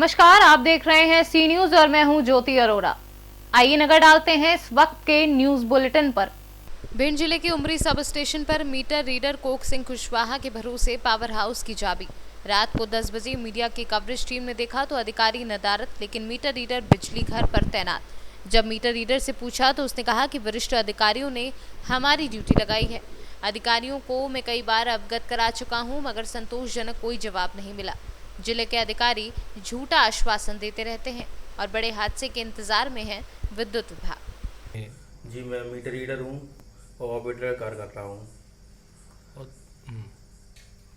नमस्कार, आप देख रहे हैं सी न्यूज और मैं हूं ज्योति अरोड़ा। आइए नजर डालते हैं इस वक्त के न्यूज बुलेटिन पर। भिंड जिले के उमरी सब स्टेशन पर meter reader Coke Singh Kushwaha के भरोसे पावर हाउस की चाबी। रात को 10 बजे मीडिया की कवरेज टीम ने देखा तो अधिकारी नदारत, लेकिन मीटर रीडर बिजली घर पर तैनात। जब मीटर रीडर से पूछा तो उसने कहा कि वरिष्ठ अधिकारियों ने हमारी ड्यूटी लगाई है। अधिकारियों को मैं कई बार अवगत करा चुका हूं, मगर संतोषजनक कोई जवाब नहीं मिला। जिले के अधिकारी झूठा आश्वासन देते रहते हैं और बड़े हादसे के इंतजार में है विद्युत विभाग। जी, मैं मीटर रीडर हूँ और ऑपरेटर का कार्य करता हूँ।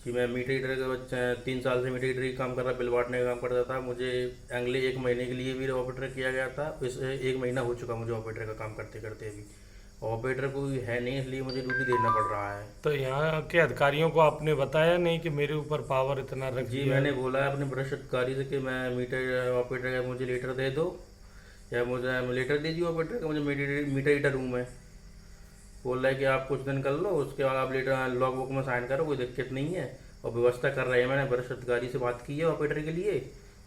जी, मैं मीटर रीडर का 3 साल से मीटर रीडर ही काम कर रहा, बिल बांटने का काम करता था। मुझे अगले 1 महीने के लिए भी ऑपरेटर किया गया था। इस 1 महीना हो चुका मुझे ऑपरेटर का काम करते करते अभी। ऑपरेटर कोई है नहीं, इसलिए मुझे ड्यूटी देना पड़ रहा है। तो यहाँ के अधिकारियों को आपने बताया नहीं कि मेरे ऊपर पावर इतना रख जी, दिया? मैंने बोला है अपने वरिष्ठ अधिकारी से कि मैं मीटर ऑपरेटर का मुझे लेटर दे दो, या मुझे लेटर दीजिए ऑपरेटर का, मुझे मीटर रीडर हूँ मैं। बोल रहा है कि आप कुछ दिन कर लो, उसके बाद आप लेटर लॉग बुक में साइन करो, कोई दिक्कत नहीं है, और व्यवस्था कर रहे हैं। मैंने वरिष्ठ अधिकारी से बात की है ऑपरेटर के लिए,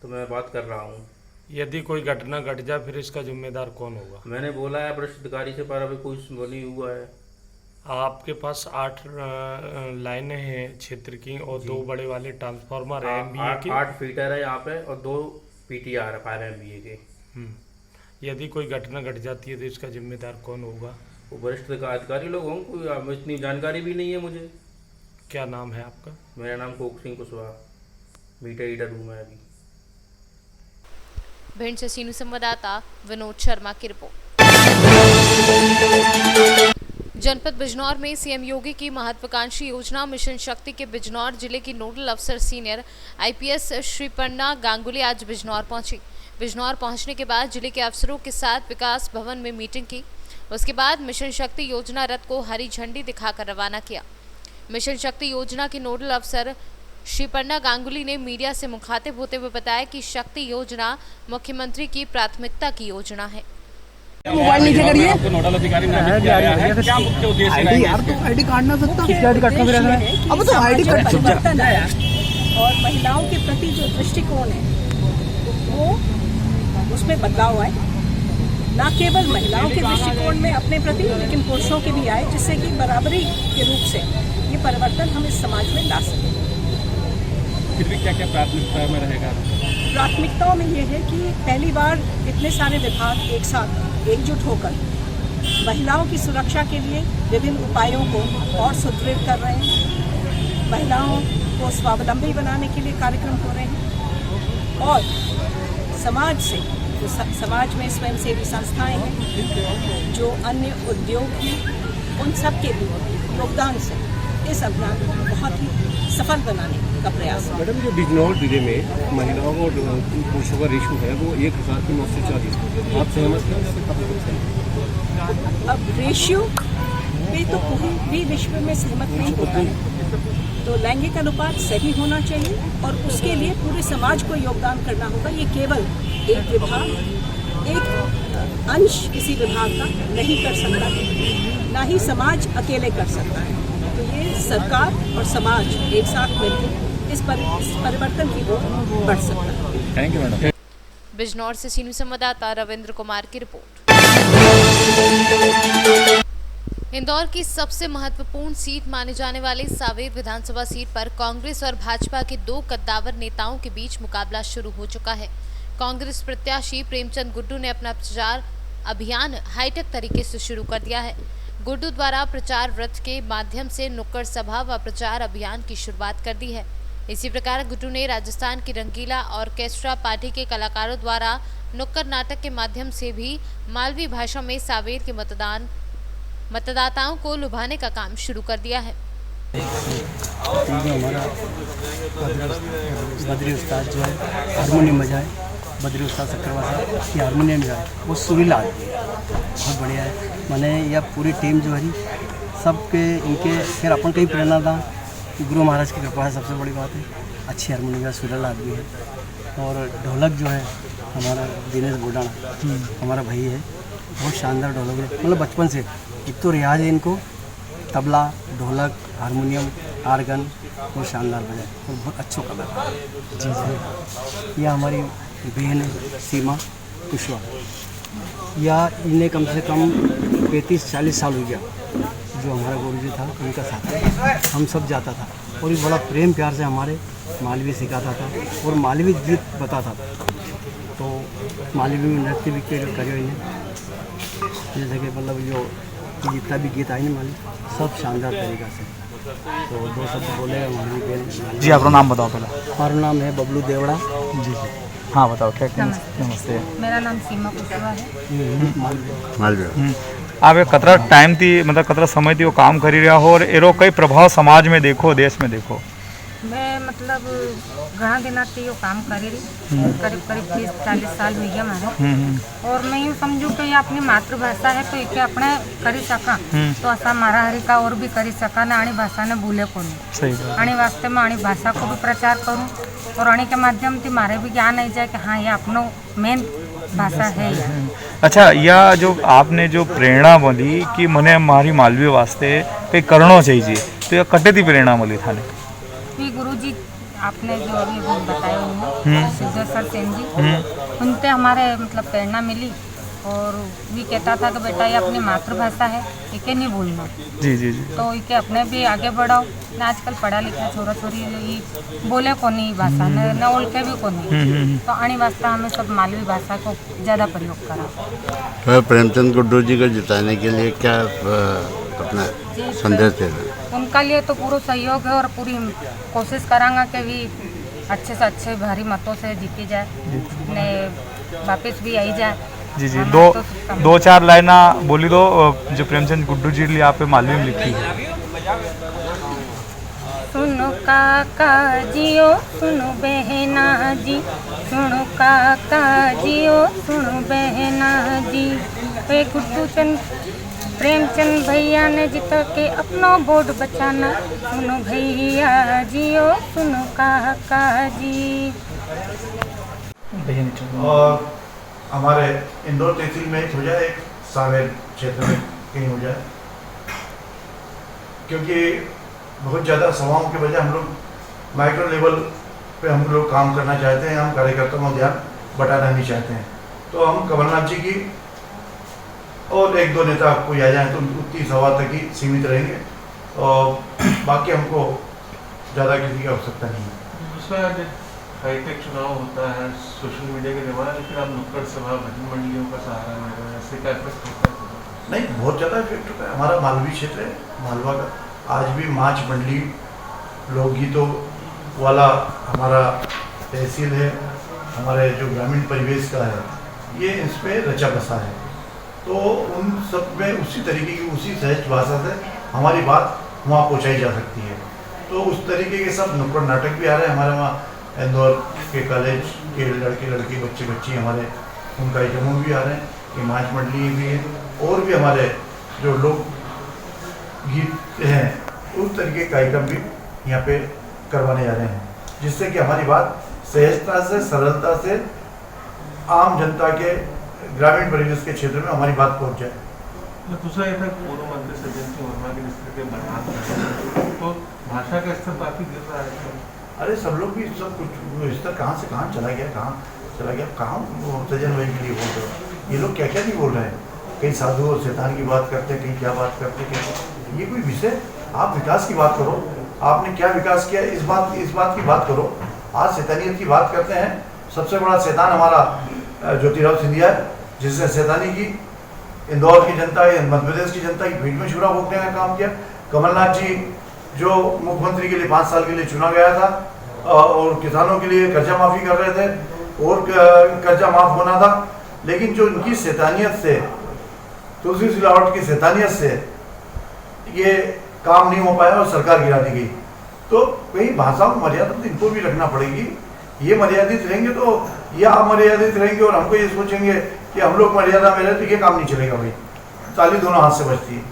तो मैं बात कर रहा हूँ। यदि कोई घटना घट जाए फिर इसका जिम्मेदार कौन होगा? मैंने बोला है वरिष्ठ अधिकारी से, पर अभी कोई वो नहीं हुआ है। आपके पास 8 लाइनें हैं क्षेत्र की और 2 बड़े वाले ट्रांसफार्मर है MVA के। 8 फीटर है यहाँ पे और 2 PTR है 5 MVA के। यदि कोई घटना घट जाती है तो इसका जिम्मेदार कौन होगा? वो वरिष्ठ अधिकारी लोग हों, कोई इतनी जानकारी भी नहीं है मुझे। क्या नाम है आपका? मेरा नाम Coke Singh Kushwaha, meter reader हूँ मैं अभी। भिंड से सीनू संवाददाता विनोद शर्मा की रिपोर्ट। जनपद बिजनौर में सीएम योगी की महत्वाकांक्षी योजना मिशन शक्ति के बिजनौर जिले की नोडल अफसर सीनियर IPS श्रीपर्णा गांगुली आज बिजनौर पहुंची। बिजनौर पहुंचने के बाद जिले के अफसरों के साथ विकास भवन में मीटिंग की। उसके बाद मिशन शक्ति योजना रथ को हरी झंडी दिखाकर रवाना किया। मिशन शक्ति योजना के नोडल अफसर श्रीपर्णा गांगुली ने मीडिया से मुखातिब होते हुए बताया कि शक्ति योजना मुख्यमंत्री की प्राथमिकता की योजना है। मोबाइल नीचे करिए। आपको नोडल अधिकारी ने किया गया है, क्या मुख्य उद्देश्य है? यार तो आईडी कार्ड ना सकता, आईडी कार्ड का फिर अब तो आईडी कार्ड परिवर्तन है और महिलाओं के प्रति जो दृष्टिकोण है वो उसमें बदलाव आए, ना केवल महिलाओं के दृष्टिकोण में अपने प्रति, लेकिन पुरुषों के भी आए, जिससे कि बराबरी के रूप से ये परिवर्तन हम इस समाज में ला सकें। फिर भी क्या क्या प्राथमिकता में रहेगा? प्राथमिकताओं में ये है कि पहली बार इतने सारे विभाग एक साथ एकजुट होकर महिलाओं की सुरक्षा के लिए विभिन्न उपायों को और सुदृढ़ कर रहे हैं। महिलाओं को स्वावलंबी बनाने के लिए कार्यक्रम हो रहे हैं और समाज से, जो समाज में स्वयंसेवी संस्थाएं हैं, जो अन्य उद्योग हैं, उन सब के भी योगदान से इस अभियान को बहुत ही सफल बनाने का प्रयास है। मैडम, जो बिजनौर जिले में महिलाओं और पुरुषों का रेशो है वो 1940, आप सहमत हैं? अब रेशियो पे तो कोई भी विश्व में सहमत नहीं होता है, तो लैंगिक अनुपात सही होना चाहिए और उसके लिए पूरे समाज को योगदान करना होगा। ये केवल एक विभाग, एक अंश किसी विभाग का नहीं कर सकता है, ना ही समाज अकेले कर सकता है। तो ये सरकार और समाज एक साथ मिलकर इस परिवर्तन की ओर बढ़ सकता है। Thank you madam. बिजनौर से सीनू संवाददाता रविंद्र कुमार की रिपोर्ट। इंदौर की सबसे महत्वपूर्ण सीट माने जाने वाली सांवेर विधानसभा सीट पर कांग्रेस और भाजपा के 2 कद्दावर नेताओं के बीच मुकाबला शुरू हो चुका है। कांग्रेस प्रत्याशी प्रेमचंद गुड्डू ने अपना प्रचार अभियान हाईटेक तरीके से शुरू कर दिया है। गुड्डू द्वारा प्रचार रथ के माध्यम से नुक्कड़ सभा व प्रचार अभियान की शुरुआत कर दी है। इसी प्रकार गुड्डू ने राजस्थान की रंगीला ऑर्केस्ट्रा पार्टी के कलाकारों द्वारा नुक्कड़ नाटक के माध्यम से भी मालवी भाषा में सांवेर के मतदाताओं को लुभाने का काम शुरू कर दिया है। हमारा बद्री उस्ताद जो है हारमोनियम बजाए, बद्री उस्ताद सक्करवा साहब ये हारमोनियम जो है वो सुरीला आदमी है, बहुत बढ़िया है। मैंने यह पूरी टीम जो है सबके इनके फिर अपन कहीं प्रेरणा था, गुरु महाराज की कृपा है, सबसे बड़ी बात है। अच्छी हारमोनियम का सुरीला आदमी है। और ढोलक जो है हमारा दिनेश बुडाना हमारा भाई है, बहुत शानदार ढोलक है। मतलब बचपन से एक तो रियाज है इनको तबला, ढोलक, हारमोनियम, आर्गन और शानदार बजाए और बहुत अच्छा कलाकार है। जी जी, यह हमारी बहन है सीमा कुशवाहा। या इन्हें कम से कम 35-40 साल हो गया जो हमारा गुरुजी था उनका साथ हम सब जाता था और ये बड़ा प्रेम प्यार से हमारे मालवी सिखाता था और मालवी गीत बताता था। तो मालवी में नृत्य भी करियो इन्हें, जैसे कि मतलब जो जितना भी गीत आए ना मालवी सब शानदार तरीक़ा से। तो 2 शब्द बोलेगा मालवी के। जी आपका नाम बताओ पहले। हमारा नाम है बबलू देवड़ा। जी जी हाँ बताओ क्या। नमस्ते। मेरा नाम सीमा कुशवाहा है। मालवी आप एक कतरा टाइम थी मतलब कतरा समय थी वो काम करी रहा हो और एरो कई प्रभाव समाज में देखो, देश में देखो। मैं मतलब घना दिना थी वो काम करी रही, करीब 30-40 साल हुई है हमारे। और मैं यूँ समझूँ कि ये अपनी मातृभाषा है तो इके अपने करी सका तो असा मारा हरी का और भी करी सका ना आनी भाषा ने भूले को नहीं। सही आनी वास्ते में आनी भाषा को भी प्रचार करूँ और आनी के माध्यम से मारे भी ज्ञान आई जाए कि हाँ ये अपनो मेन भाषा है यार। अच्छा, यह जो आपने जो प्रेरणा बोली कि मने मारी मालवी वास्ते कई करना चाहिए तो यह कटे थी प्रेरणा मिली थाने? गुरुजी आपने जो अभी बताया उन्होंने सिद्धेश्वर सेन जी, उनसे हमारे मतलब प्रेरणा मिली और भी कहता था कि बेटा ये अपनी मातृभाषा है, इके नहीं भूलना। जी जी जी। तो इके अपने भी आगे बढ़ाओ ना। आजकल पढ़ा लिखा छोरा छोरी बोले को नहीं भाषा न ओलके भी को नहीं, तो आने वास्ते हमें सब मालवी भाषा को ज़्यादा प्रयोग करा। प्रेमचंद गुड्डू जी को जिताने के लिए क्या अपना संदेश देना? उनका लिए तो पूरा सहयोग है और पूरी कोशिश करांगा कि भी अच्छे से अच्छे भारी मतों से जीती जाए ने वापस भी आई जाए। जी जी, 2-4 लाइना बोली दो जो प्रेमचंद गुड्डू जी लिए आप मालवी में लिखी। सुनो काका जियो सुनो बहना जी, सुनो काका जियो सुनो बहना जी। वे गुड्डू चंद प्रेमचंद भैया ने जिता के अपना बोर्ड बचाना, सुनो भैया जियो सुनो काका जी। और हमारे इंदौर तहसील में हो जाए, एक सावेर क्षेत्र में कहीं हो जाए, क्योंकि बहुत ज़्यादा सभाओं के वजह हम लोग माइक्रो लेवल पे हम लोग काम करना चाहते हैं, हम कार्यकर्ताओं को ध्यान बटाना नहीं चाहते हैं। तो हम कमलनाथ जी की और 1-2 नेता कोई आ जाए तो उतनी सभा तक ही सीमित रहेंगे और बाकी हमको ज़्यादा किसी की आवश्यकता नहीं है। दूसरा हाईटेक चुनाव होता है सोशल मीडिया के जमाना, लेकिन आप नुक्कड़ सभा भजन मंडलियों का सहारा ले रहे हैं, इससे क्या इफेक्ट होता है? नहीं, बहुत ज़्यादा इफेक्ट होता है। हमारा मालवी क्षेत्र है, मालवा का आज भी माच मंडली लोकगीतों वाला हमारा तहसील है, हमारे जो ग्रामीण परिवेश का है ये इस पर रचा बसा है। तो उन सब में उसी तरीके की उसी सहज भाषा से हमारी बात वहाँ पहुँचाई जा सकती है। तो उस तरीके के सब नुक्कड़ नाटक भी आ रहे हैं हमारे वहाँ। इंदौर के कॉलेज के लड़के लड़की बच्चे बच्ची हमारे उन कार्यक्रमों भी आ रहे हैं, ये माच मंडली भी है और भी हमारे जो लोग गीत हैं उस तरीके के कार्यक्रम भी यहाँ पे करवाने जा रहे हैं, जिससे कि हमारी बात सहजता से सरलता से आम जनता के ग्रामीण परिवेश के क्षेत्र में हमारी बात पहुँच जाए। दूसरा ये था पूर्व मंत्री सज्जन सिंह वर्मा के निष्ठा के बर्बाद तो भाषा का स्तर काफ़ी गिर रहा है। अरे सब लोग भी सब कुछ स्तर कहाँ से कहाँ चला गया, कहाँ सज्जन भाई के लिए बोल रहे हो? ये लोग क्या क्या नहीं बोल रहे हैं, कहीं साधु और शैतान की बात करते हैं, कहीं क्या बात करते हैं। ये कोई विषय, आप विकास की बात करो, आपने क्या विकास किया इस बात की बात करो। आज शैतानियत की बात करते हैं, सबसे बड़ा शैतान हमारा ज्योतिराव सिंधिया है, जिसने शैतानी की इंदौर की जनता या मध्य प्रदेश की जनता की भीड़ में छुरा भोगने का काम किया। कमलनाथ जी जो मुख्यमंत्री के लिए 5 साल के लिए चुना गया था और किसानों के लिए कर्जा माफ़ी कर रहे थे और कर्जा माफ़ होना था, लेकिन जो इनकी शैतानियत से, तुलसी सिलावट की शैतानियत से ये काम नहीं हो पाया और सरकार गिरा दी गई। तो कहीं भाषाओं में मर्यादा तो इनको भी रखना पड़ेगी। ये मर्यादित रहेंगे तो ये अमर्यादित रहेंगे और हमको ये सोचेंगे कि हम लोग मर्यादा में रहे तो ये काम नहीं चलेगा। भाई ताली दोनों हाथ से बजती है।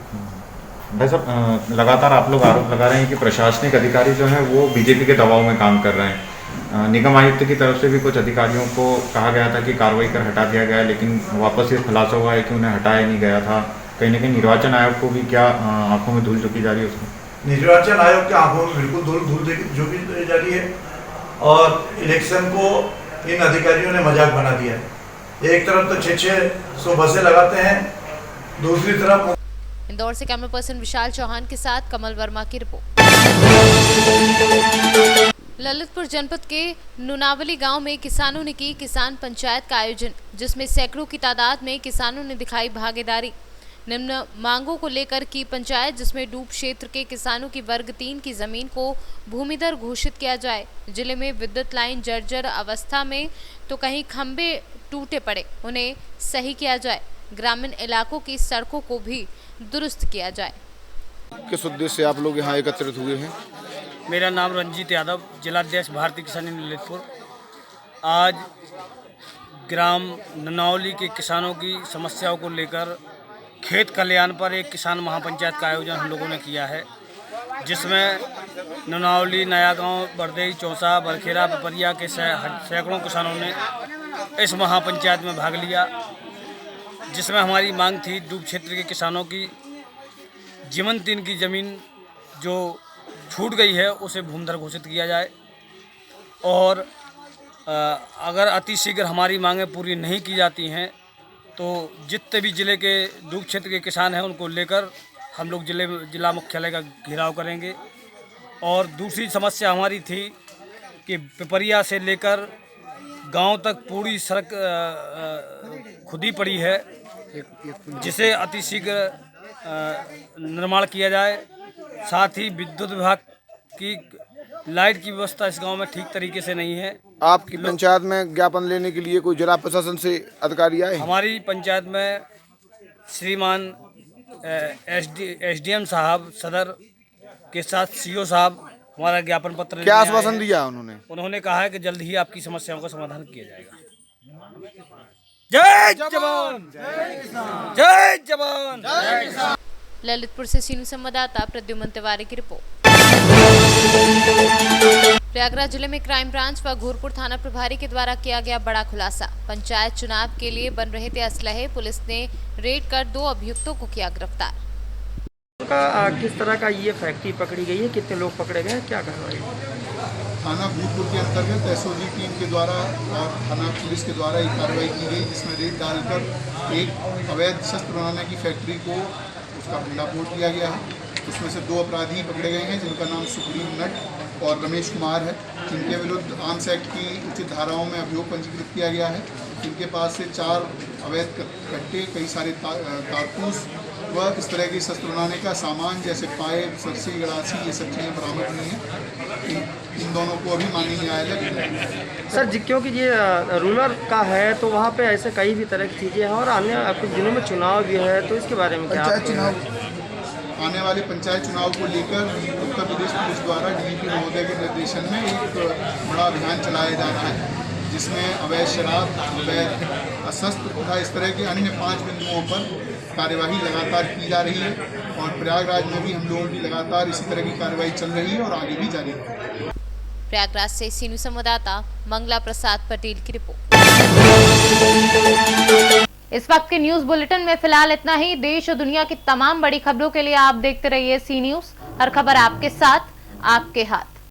भाई साहब, लगातार आप लोग आरोप लगा रहे हैं कि प्रशासनिक अधिकारी जो हैं वो बीजेपी के दबाव में काम कर रहे हैं। निगम आयुक्त की तरफ से भी कुछ अधिकारियों को कहा गया था कि कार्रवाई कर हटा दिया गया है, लेकिन वापस ये खुलासा हुआ है कि उन्हें हटाया नहीं गया था। कहीं ना कहीं निर्वाचन आयोग को भी क्या आंखों में धूल झोंकी जा रही है उसमें? निर्वाचन आयोग के आंखों में बिल्कुल धूल झोंकी जा रही है और इलेक्शन को इन अधिकारियों ने मजाक बना दिया है। एक तरफ तो 600 बसें लगाते हैं, दूसरी तरफ। इंदौर से कैमरा पर्सन विशाल चौहान के साथ कमल वर्मा की रिपोर्ट। ललितपुर जनपद के नुनावली गांव में किसानों ने की किसान पंचायत का आयोजन, जिसमें सैकड़ों की तादाद में किसानों ने दिखाई भागीदारी। निम्न मांगों को लेकर की पंचायत, जिसमें डूब क्षेत्र के किसानों की वर्ग 3 की जमीन को भूमिधर घोषित किया जाए। जिले में विद्युत लाइन जर्जर अवस्था में तो कहीं खंभे टूटे पड़े, उन्हें सही किया जाए। ग्रामीण इलाकों की सड़कों को भी दुरुस्त किया जाए। किस उद्देश्य से आप लोग यहाँ एकत्रित हुए हैं? मेरा नाम रंजीत यादव, जिलाध्यक्ष भारतीय किसान यूनियन ललितपुर। आज ग्राम ननौली के किसानों की समस्याओं को लेकर खेत कल्याण पर एक किसान महापंचायत का आयोजन हम लोगों ने किया है, जिसमें ननौली, नया गांव, बरदई, चौसा, बरखेरा, पिपरिया के सैकड़ों किसानों ने इस महापंचायत में भाग लिया, जिसमें हमारी मांग थी डूब क्षेत्र के किसानों की जीवन 3 की ज़मीन जो छूट गई है उसे भूमिधर घोषित किया जाए और अगर अतिशीघ्र हमारी मांगें पूरी नहीं की जाती हैं तो जितने भी ज़िले के डूब क्षेत्र के किसान हैं उनको लेकर हम लोग जिला मुख्यालय का घेराव करेंगे। और दूसरी समस्या हमारी थी कि पिपरिया से लेकर गांव तक पूरी सड़क खुदी पड़ी है, जिसे अतिशीघ्र निर्माण किया जाए। साथ ही विद्युत विभाग की लाइट की व्यवस्था इस गांव में ठीक तरीके से नहीं है। आपकी पंचायत में ज्ञापन लेने के लिए कोई जिला प्रशासन से अधिकारी आए? हमारी पंचायत में श्रीमान एसडीएम साहब सदर के साथ सीओ साहब हमारा ज्ञापन पत्र क्या आश्वासन दिया उन्होंने? उन्होंने कहा है कि जल्द ही आपकी समस्याओं का समाधान किया जाएगा। जय जवान, जय जवान, जय किसान। ललितपुर से सीनू संवाददाता प्रद्युमन तिवारी की रिपोर्ट। प्रयागराज जिले में क्राइम ब्रांच व घोरपुर थाना प्रभारी के द्वारा किया गया बड़ा खुलासा। पंचायत चुनाव के लिए बन रहे थे असलहे, पुलिस ने रेड कर 2 अभियुक्तों को किया गिरफ्तार। किस तरह का ये फैक्ट्री पकड़ी गई है, कितने लोग पकड़े गए, क्या कार्रवाई? थाना भूतपुर के अंतर्गत एसओजी टीम के द्वारा और थाना पुलिस के द्वारा एक कार्रवाई की गई, जिसमें रेड डालकर एक अवैध शस्त्र बनाने की फैक्ट्री को उसका भंडाफोड़ किया गया है। उसमें से 2 अपराधी पकड़े गए हैं, जिनका नाम सुप्रीम नट और रमेश कुमार है, जिनके विरुद्ध आर्म्स एक्ट की उचित धाराओं में अभियोग पंजीकृत किया गया है। इनके पास से 4 अवैध कट्टे, कई सारे कारतूस व इस तरह की शस्त्र बनाने का सामान जैसे पाइप, सरसी, गड़ासी, ये सब चीज़ें बरामद हुई हैं। इन दोनों को अभी माननीय न्यायालय। सर क्योंकि ये रूरल का है तो वहाँ पे ऐसे कई भी तरह की चीज़ें हैं और आने कुछ दिनों में चुनाव भी है, तो इसके बारे में क्या? आने वाले पंचायत चुनाव को लेकर उत्तर प्रदेश पुलिस द्वारा डीजीपी महोदय के निर्देशन में एक बड़ा अभियान चलाया जा रहा है, जिसमें अवैध शराब, अवैध शस्त्र तथा इस तरह के अन्य 5 बिंदुओं पर कार्यवाही लगातार की जा रही है। और प्रयागराज में भी हम लोगों की लगातार इसी तरह की कार्यवाही चल रही है और आगे भी जारी रहेगी। प्रयागराज से सीनू संवाददाता मंगला प्रसाद पटेल की रिपोर्ट। इस वक्त के न्यूज बुलेटिन में फिलहाल इतना ही। देश और दुनिया की तमाम बड़ी खबरों के लिए आप देखते रहिए सी न्यूज। हर खबर आपके साथ, आपके हाथ।